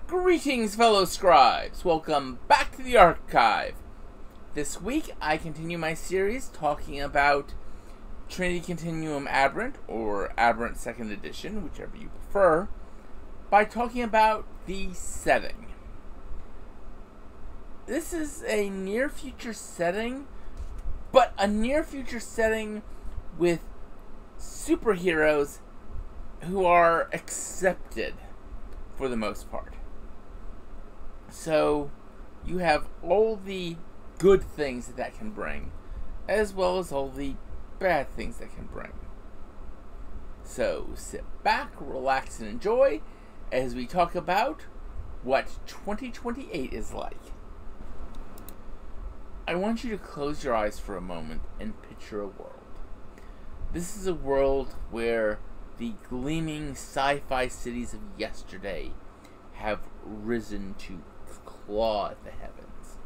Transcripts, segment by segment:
Greetings, fellow scribes! Welcome back to the archive. This week, I continue my series talking about Trinity Continuum Aberrant, or Aberrant 2nd Edition, whichever you prefer, by talking about the setting. This is a near-future setting, but a near-future setting with superheroes who are accepted for the most part. So, you have all the good things that can bring, as well as all the bad things that can bring. So, sit back, relax, and enjoy as we talk about what 2028 is like. I want you to close your eyes for a moment and picture a world. This is a world where the gleaming sci-fi cities of yesterday have risen to claw at the heavens,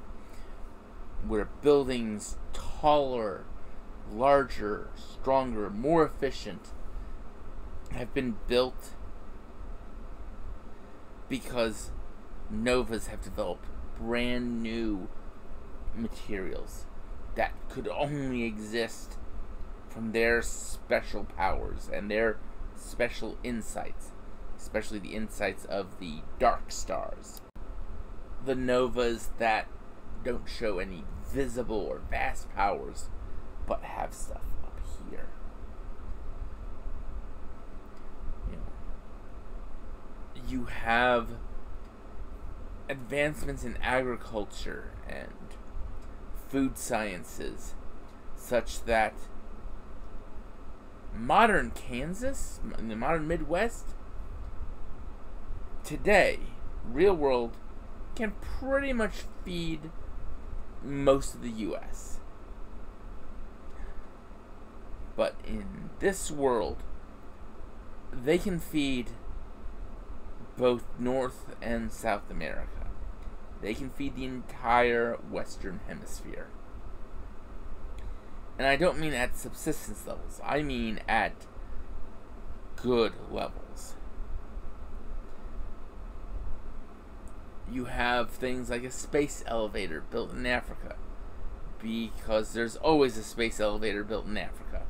where buildings taller, larger, stronger, more efficient have been built because novas have developed brand new materials that could only exist from their special powers and their special insights, especially the insights of the dark stars. The novas that don't show any visible or vast powers, but have stuff up here. You have advancements in agriculture and food sciences, such that modern Kansas, in the modern Midwest, today, real world, can pretty much feed most of the U.S. But in this world, they can feed both North and South America. They can feed the entire Western Hemisphere. And I don't mean at subsistence levels. I mean at good levels. You have things like a space elevator built in Africa, because there's always a space elevator built in Africa.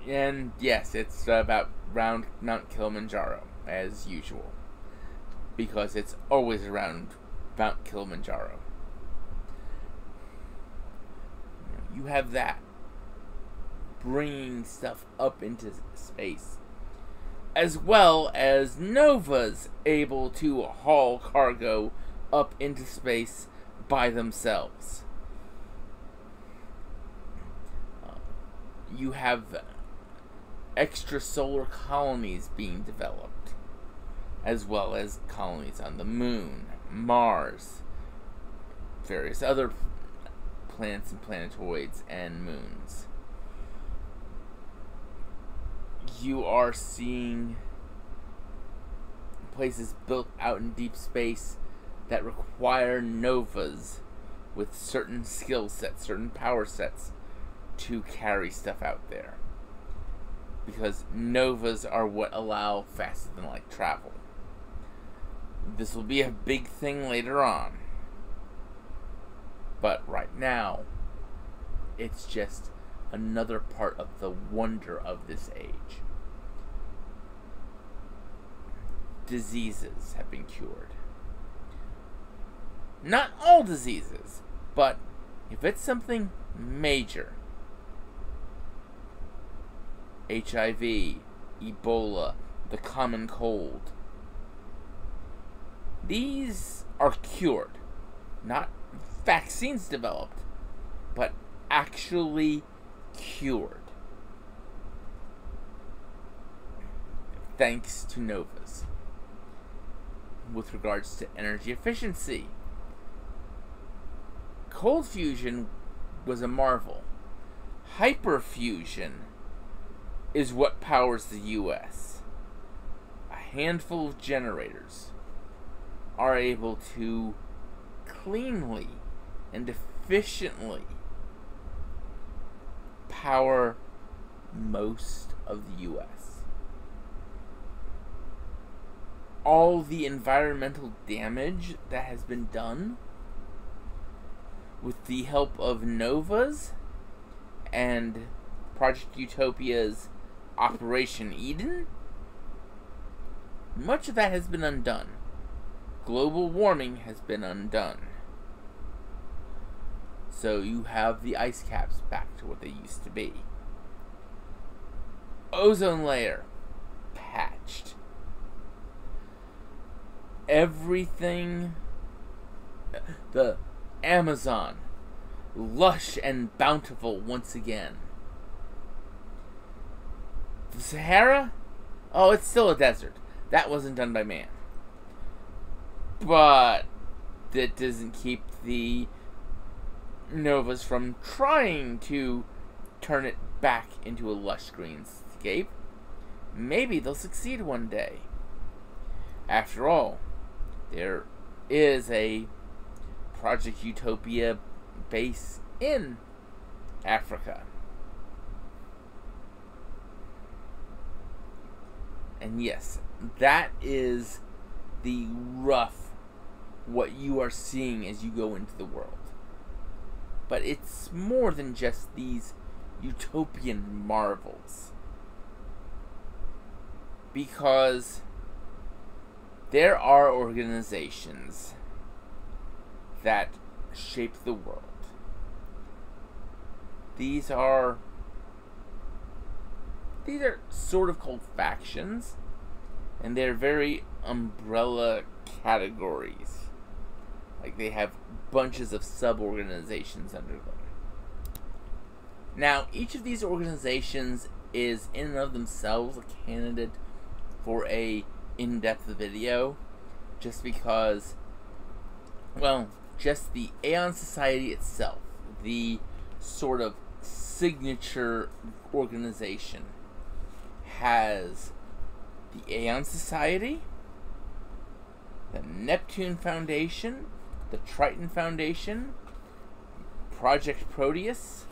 And yes, it's about around Mount Kilimanjaro, as usual, because it's always around Mount Kilimanjaro. You have that, bringing stuff up into space, as well as novas able to haul cargo up into space by themselves. You have extrasolar colonies being developed, as well as colonies on the Moon, Mars, various other planets and planetoids and moons. You are seeing places built out in deep space that require novas with certain skill sets, certain power sets, to carry stuff out there. Because novas are what allow faster than light travel. This will be a big thing later on. But right now, it's just another part of the wonder of this age. Diseases have been cured. Not all diseases, but if it's something major, HIV, Ebola, the common cold, these are cured. Not vaccines developed, but actually cured. Thanks to novas. With regards to energy efficiency, cold fusion was a marvel. Hyperfusion is what powers the US. A handful of generators are able to cleanly and efficiently power most of the US. all the environmental damage that has been done with the help of Novas and Project Utopia's Operation Eden, much of that has been undone. Global warming has been undone. So you have the ice caps back to what they used to be. Ozone layer patched. Everything, the Amazon, lush and bountiful once again. The Sahara, oh, it's still a desert. That wasn't done by man. But that doesn't keep the Novas from trying to turn it back into a lush greenscape. Maybe they'll succeed one day. After all, there is a Project Utopia base in Africa. And yes, that is the rough what you are seeing as you go into the world. But it's more than just these utopian marvels. Because there are organizations that shape the world. These are sort of called factions, and they're very umbrella categories. Like, they have bunches of sub-organizations under them. Now, each of these organizations is in and of themselves a candidate for a in-depth video, just because, well, just the Aberrant Society itself, the sort of signature organization, has the Aberrant Society, the Neptune Foundation, the Triton Foundation, Project Proteus,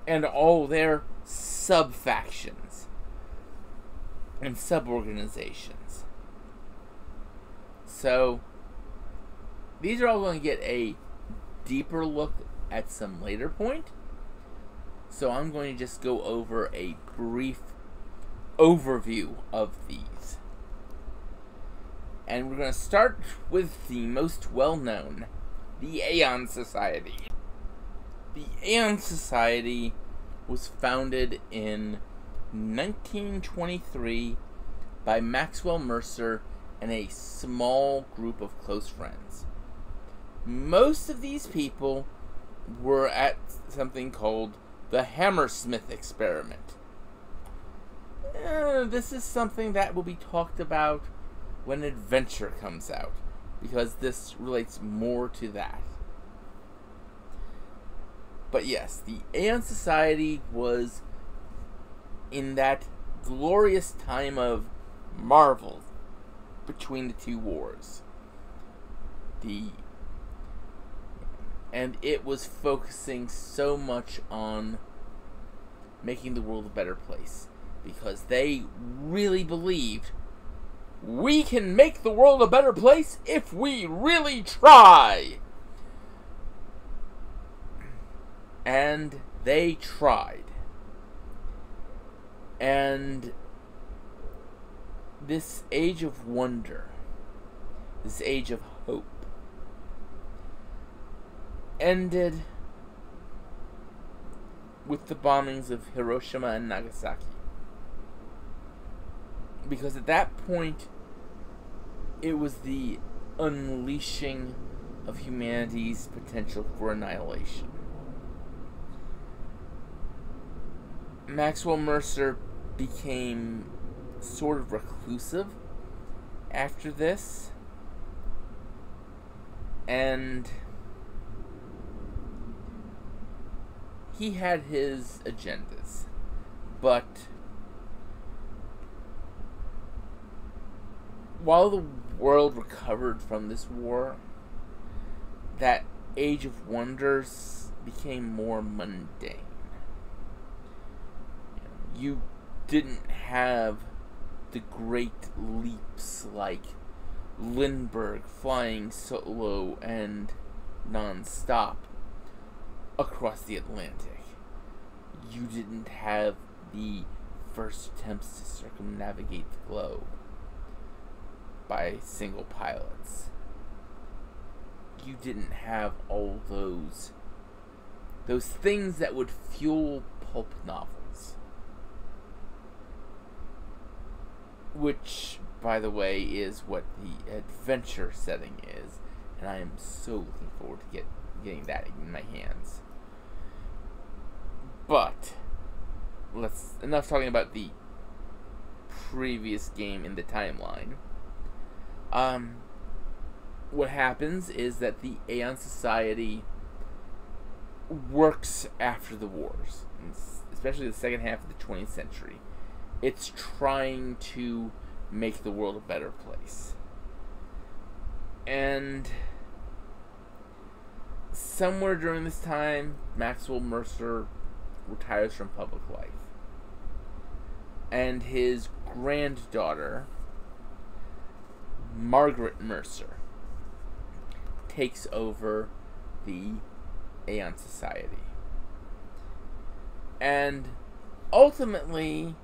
and all their sub-factions and sub-organizations. So, these are all going to get a deeper look at some later point. So I'm going to just go over a brief overview of these. And we're going to start with the most well-known, the Aberrant Society. The Aberrant Society was founded in 1923 by Maxwell Mercer and a small group of close friends. Most of these people were at something called the Hammersmith experiment. This is something that will be talked about when Adventure comes out, because this relates more to that. But yes, the Aberrant Society was in that glorious time of Marvel between the two wars. And it was focusing so much on making the world a better place, because they really believed we can make the world a better place if we really try. And they tried. And this age of wonder, this age of hope, ended with the bombings of Hiroshima and Nagasaki. Because at that point, it was the unleashing of humanity's potential for annihilation. Maxwell Mercer became sort of reclusive after this, and he had his agendas, but while the world recovered from this war, that age of wonders became more mundane. You didn't have the great leaps like Lindbergh flying solo and non-stop across the Atlantic. You didn't have the first attempts to circumnavigate the globe by single pilots. You didn't have all those things that would fuel pulp novels. Which, by the way, is what the adventure setting is. And I am so looking forward to getting that in my hands. But enough talking about the previous game in the timeline. What happens is that the Aberrant Society works after the wars, especially the second half of the 20th century. It's trying to make the world a better place. And somewhere during this time, Maxwell Mercer retires from public life. And his granddaughter, Margaret Mercer, takes over the Aberrant Society. And ultimately,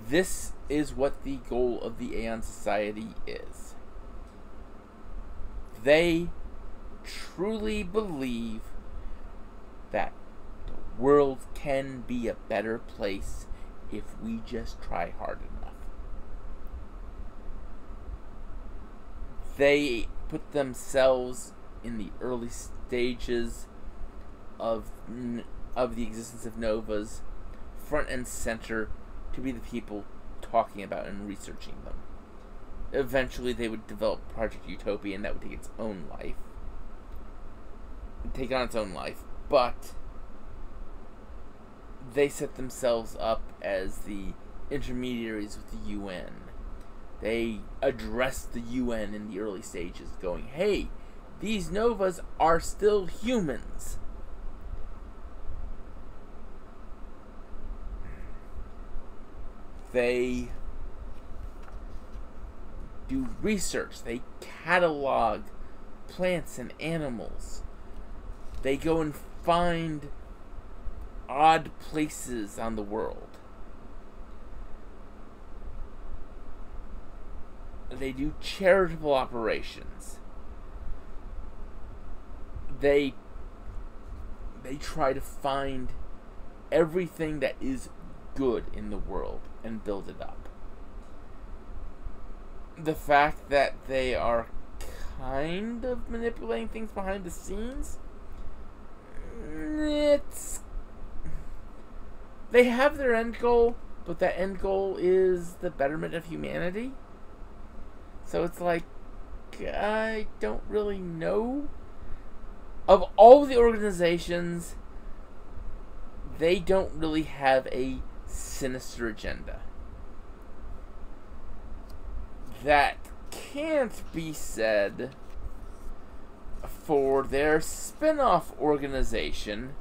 this is what the goal of the Aberrant Society is. They truly believe that the world can be a better place if we just try hard enough. They put themselves in the early stages of the existence of novas front and center to be the people talking about and researching them. Eventually they would develop Project Utopia, and that would take on its own life, but they set themselves up as the intermediaries with the UN. They addressed the UN in the early stages, going, hey, these novas are still humans. They do research. They catalog plants and animals. They go and find odd places on the world. They do charitable operations. They try to find everything that is good in the world and build it up. The fact that they are kind of manipulating things behind the scenes, they have their end goal, but that end goal is the betterment of humanity. So it's like, I don't really know. Of all the organizations, they don't really have a sinister agenda. That can't be said for their spin-off organization,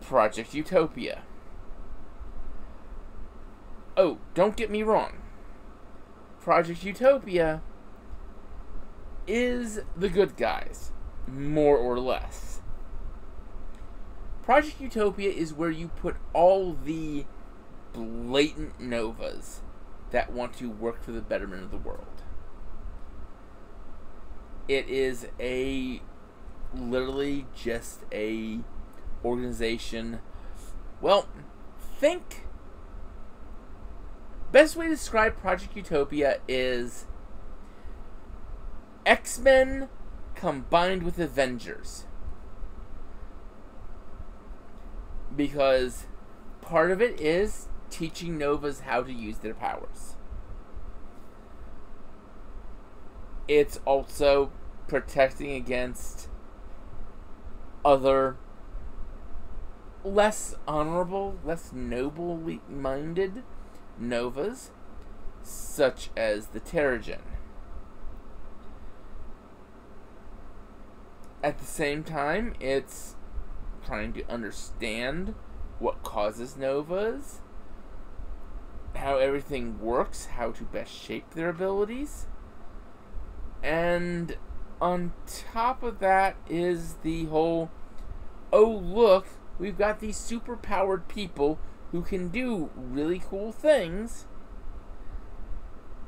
Project Utopia. Oh, don't get me wrong. Project Utopia is the good guys, more or less. Project Utopia is where you put all the blatant novas that want to work for the betterment of the world. It is literally just a organization. Well, best way to describe Project Utopia is X-Men combined with Avengers. Because part of it is teaching novas how to use their powers. It's also protecting against other less honorable, less nobly minded novas, such as the Terrigen. At the same time, it's trying to understand what causes novas, how everything works, how to best shape their abilities. And on top of that is the whole, oh look, we've got these super powered people who can do really cool things.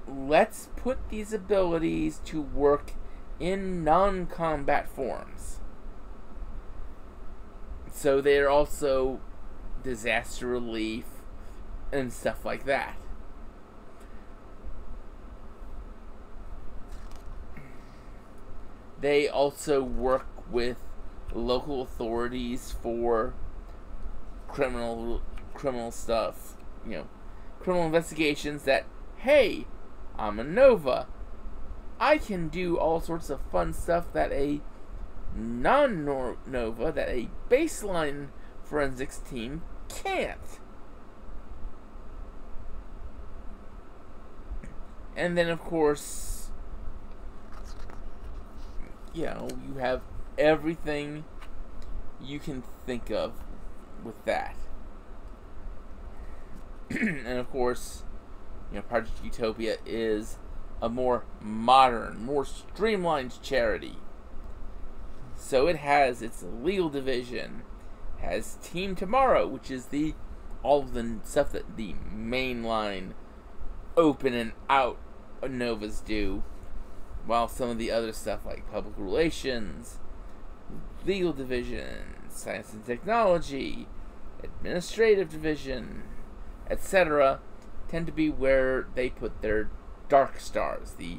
Let's put these abilities to work in non-combat forms. So they're also disaster relief and stuff like that. They also work with local authorities for criminal stuff, criminal investigations that, hey, I'm a Nova. I can do all sorts of fun stuff that a non-Nova, that a baseline forensics team can't. And then, of course, you have everything you can think of with that. And, of course, Project Utopia is a more modern, more streamlined charity. So it has its legal division, has Team Tomorrow, which is all of the stuff that the mainline open and out Novas do, while some of the other stuff like public relations, legal division, science and technology, administrative division, etc., tend to be where they put their dark stars, the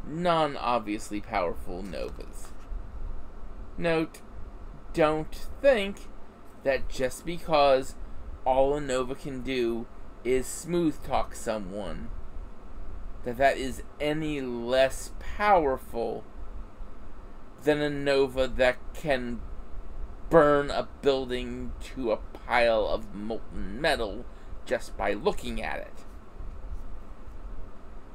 non-obviously powerful Novas. Note, don't think that just because all a Nova can do is smooth talk someone, that is any less powerful than a Nova that can burn a building to a pile of molten metal just by looking at it.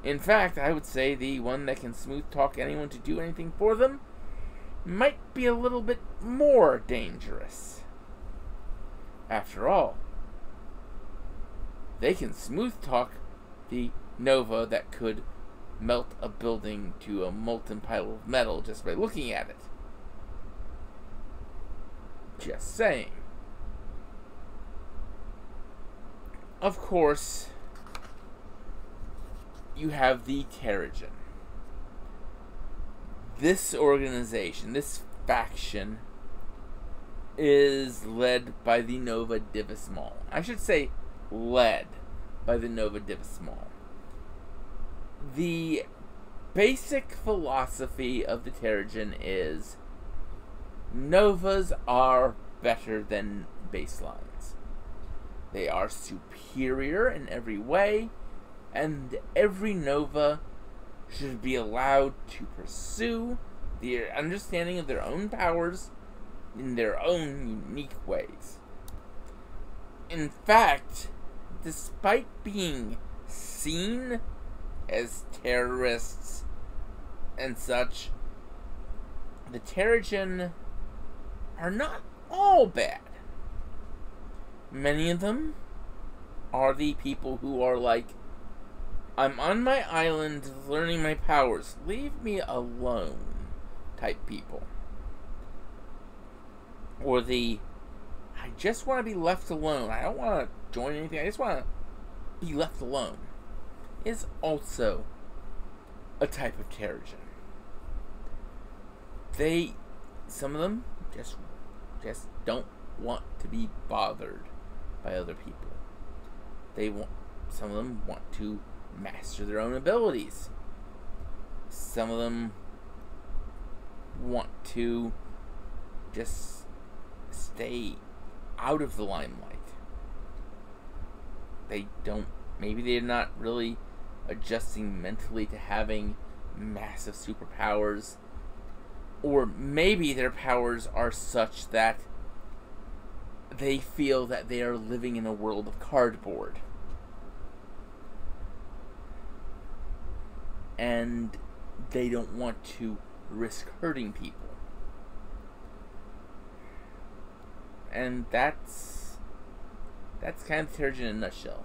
In fact, I would say the one that can smooth talk anyone to do anything for them might be a little bit more dangerous. After all, they can smooth talk the Nova that could melt a building to a molten pile of metal just by looking at it. Just saying. Of course, you have the Terrigen. This organization, this faction, is led by the Nova Divismal. I should say led by the Nova Divismal. The basic philosophy of the Terrigen is Novas are better than baselines. They are superior in every way, and every Nova should be allowed to pursue the understanding of their own powers in their own unique ways. In fact, despite being seen as terrorists and such, the Terrigen are not all bad. Many of them are the people who are like, I'm on my island learning my powers, leave me alone type people. Or the, I just want to be left alone, I don't want to join anything, I just want to be left alone, is also a type of Terrigen. Some of them just don't want to be bothered by other people. Some of them want to master their own abilities. Some of them want to just stay out of the limelight. Maybe they're not really adjusting mentally to having massive superpowers, or maybe their powers are such that they feel that they are living in a world of cardboard. And they don't want to risk hurting people. And that's kind of Terrigen in a nutshell.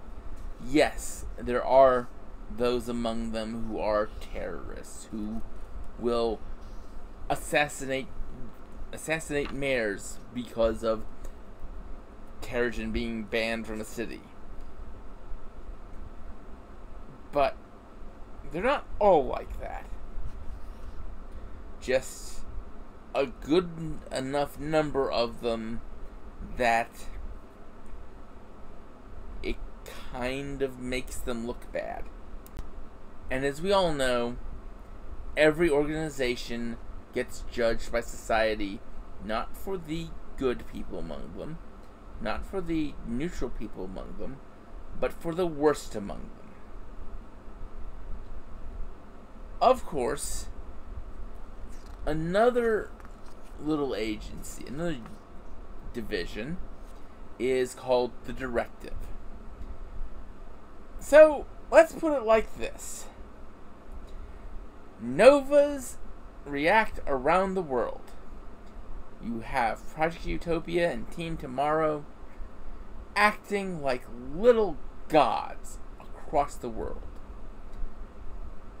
Yes, there are those among them who are terrorists, who will assassinate mayors because of Terrigen being banned from a city. But they're not all like that. Just a good enough number of them that it kind of makes them look bad. And as we all know, every organization gets judged by society not for the good people among them, not for the neutral people among them, but for the worst among them. Of course, another little agency, another division, is called the Directive. So, let's put it like this. Novas react around the world. You have Project Utopia and Team Tomorrow acting like little gods across the world.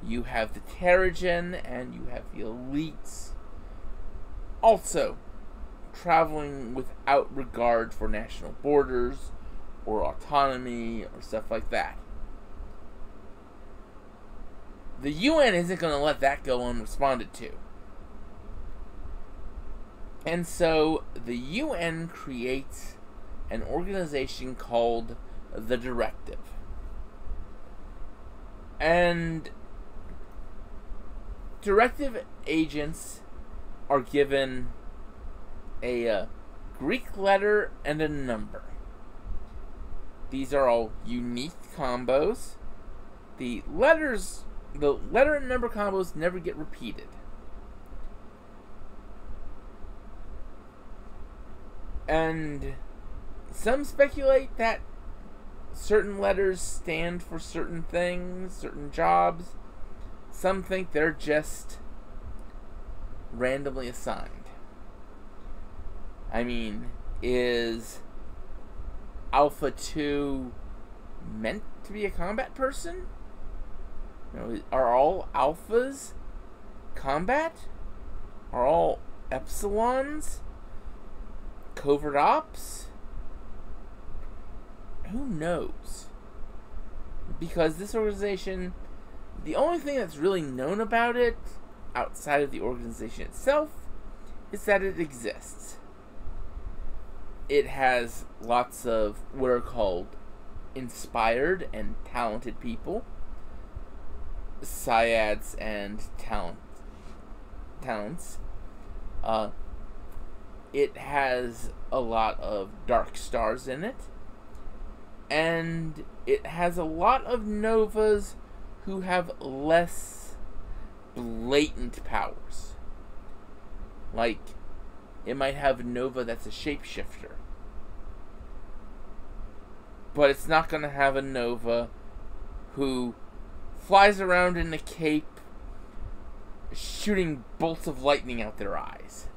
You have the Terrigen and you have the elites also traveling without regard for national borders or autonomy or stuff like that. The UN isn't going to let that go unresponded to. And so the UN creates an organization called the Directive. And Directive agents are given a Greek letter and a number. These are all unique combos. The letter and number combos never get repeated. And some speculate that certain letters stand for certain things, certain jobs. Some think they're just randomly assigned. I mean, is Alpha 2 meant to be a combat person? You know, are all alphas combat? Are all epsilons covert ops? Who knows? Because this organization, the only thing that's really known about it outside of the organization itself is that it exists. It has lots of what are called inspired and talented people, syads and talents. It has a lot of dark stars in it, and it has a lot of novas who have less blatant powers. Like, it might have a nova that's a shapeshifter, but it's not going to have a nova who flies around in a cape shooting bolts of lightning out their eyes.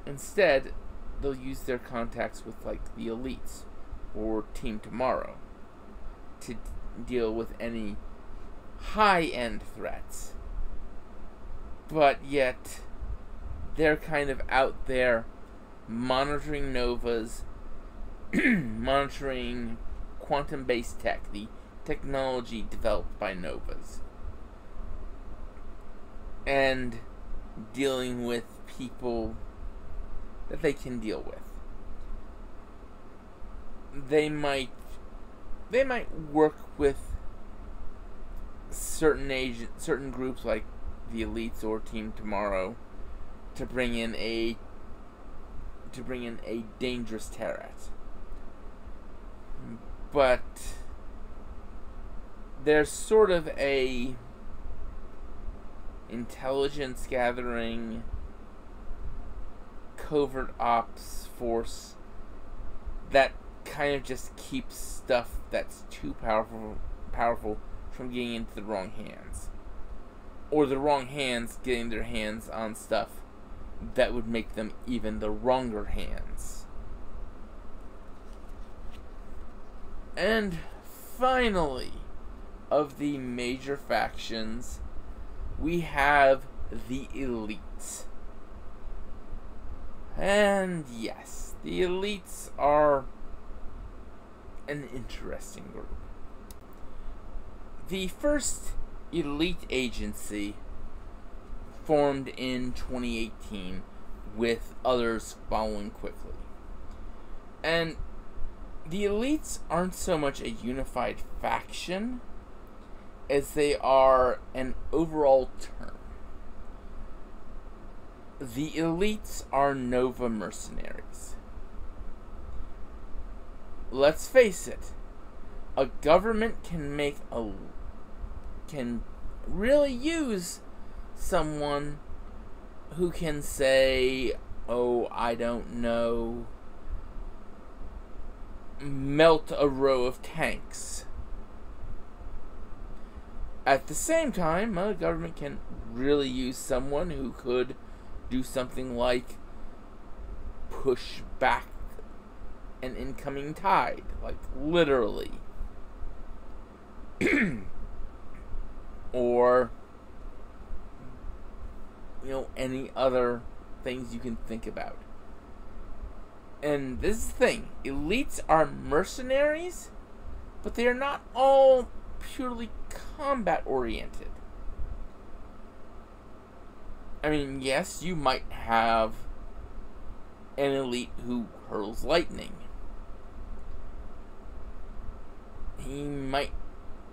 Instead, they'll use their contacts with, like, the elites or Team Tomorrow to deal with any high-end threats. But yet, they're kind of out there monitoring novas, monitoring quantum-based tech, the technology developed by novas, and dealing with people that they can deal with. They might work with certain groups like the elites or Team Tomorrow to bring in a dangerous threat. But there's sort of a intelligence gathering covert ops force that kind of just keeps stuff that's too powerful from getting into the wrong hands, or the wrong hands getting their hands on stuff that would make them even the wronger hands. And finally, of the major factions, we have the elites. And yes, the elites are an interesting group. The first elite agency formed in 2018, with others following quickly. And the elites aren't so much a unified faction as they are an overall term. The elites are Nova mercenaries. Let's face it, a government can really use someone who can say, oh, I don't know, melt a row of tanks. At the same time, a government can really use someone who could do something like push back an incoming tide, like literally. Or, any other things you can think about. And this is the thing, elites are mercenaries, but they are not all purely combat oriented. I mean, yes, you might have an elite who hurls lightning. He might,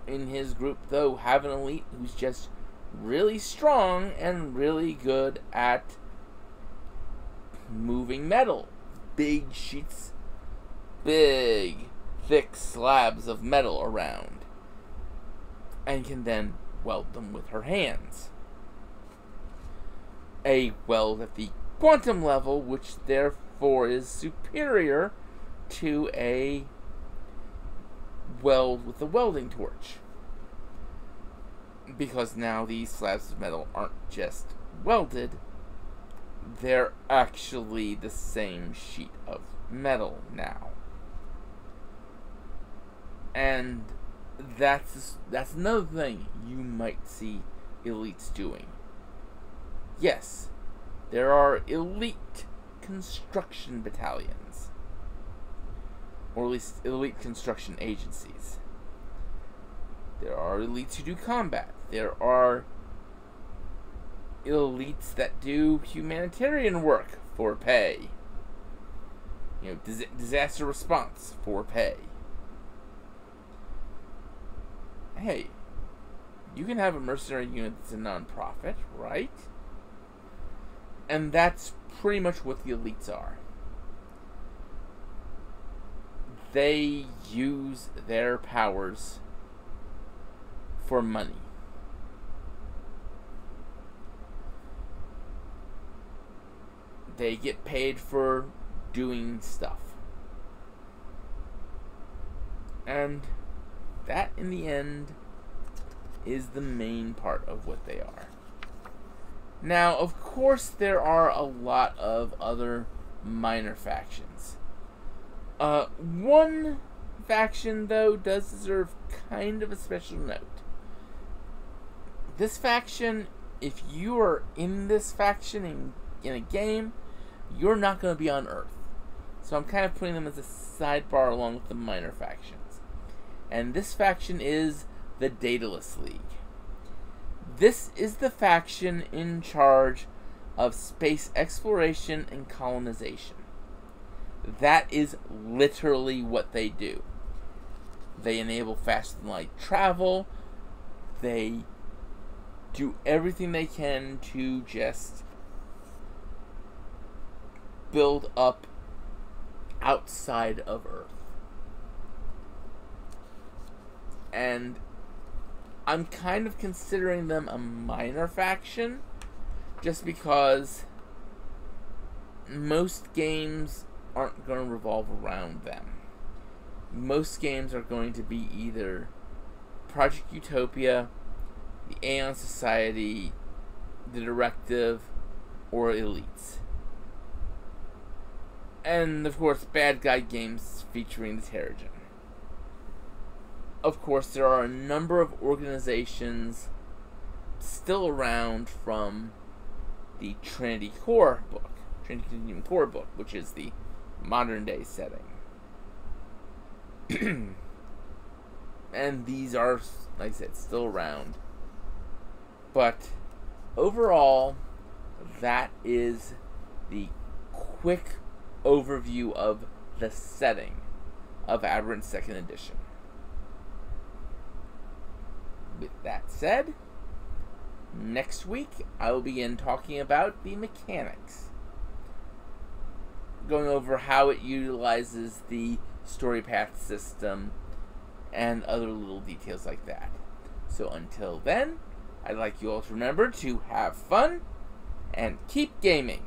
in his group, though, have an elite who's just really strong and really good at moving metal. Big sheets, big, thick slabs of metal around. And can then weld them with her hands. A weld at the quantum level, which therefore is superior to a weld with a welding torch. Because now these slabs of metal aren't just welded, they're actually the same sheet of metal now. And that's another thing you might see elites doing. Yes, there are elite construction battalions, or at least elite construction agencies. There are elites who do combat. There are elites that do humanitarian work for pay. Disaster response for pay. Hey, you can have a mercenary unit that's a non-profit, right? And that's pretty much what the elites are. They use their powers for money. They get paid for doing stuff. And that, in the end, is the main part of what they are. Now, of course, there are a lot of other minor factions. One faction, though, does deserve kind of a special note. This faction, if you are in this faction in a game, you're not going to be on Earth. So I'm kind of putting them as a sidebar along with the minor factions. And this faction is the Daedalus League. This is the faction in charge of space exploration and colonization. That is literally what they do. They enable faster-than-light travel. They do everything they can to just build up outside of Earth. And I'm kind of considering them a minor faction just because most games aren't going to revolve around them. Most games are going to be either Project Utopia, the Aberrant Society, the Directive, or Elites. And, of course, bad guy games featuring the Terrigen. of course, there are a number of organizations still around from the Trinity Continuum Core book, which is the modern day setting. And these are, like I said, still around. But overall, that is the quick overview of the setting of Aberrant 2nd Edition. With that said, next week I will begin talking about the mechanics, going over how it utilizes the story path system and other little details like that. So until then, I'd like you all to remember to have fun and keep gaming.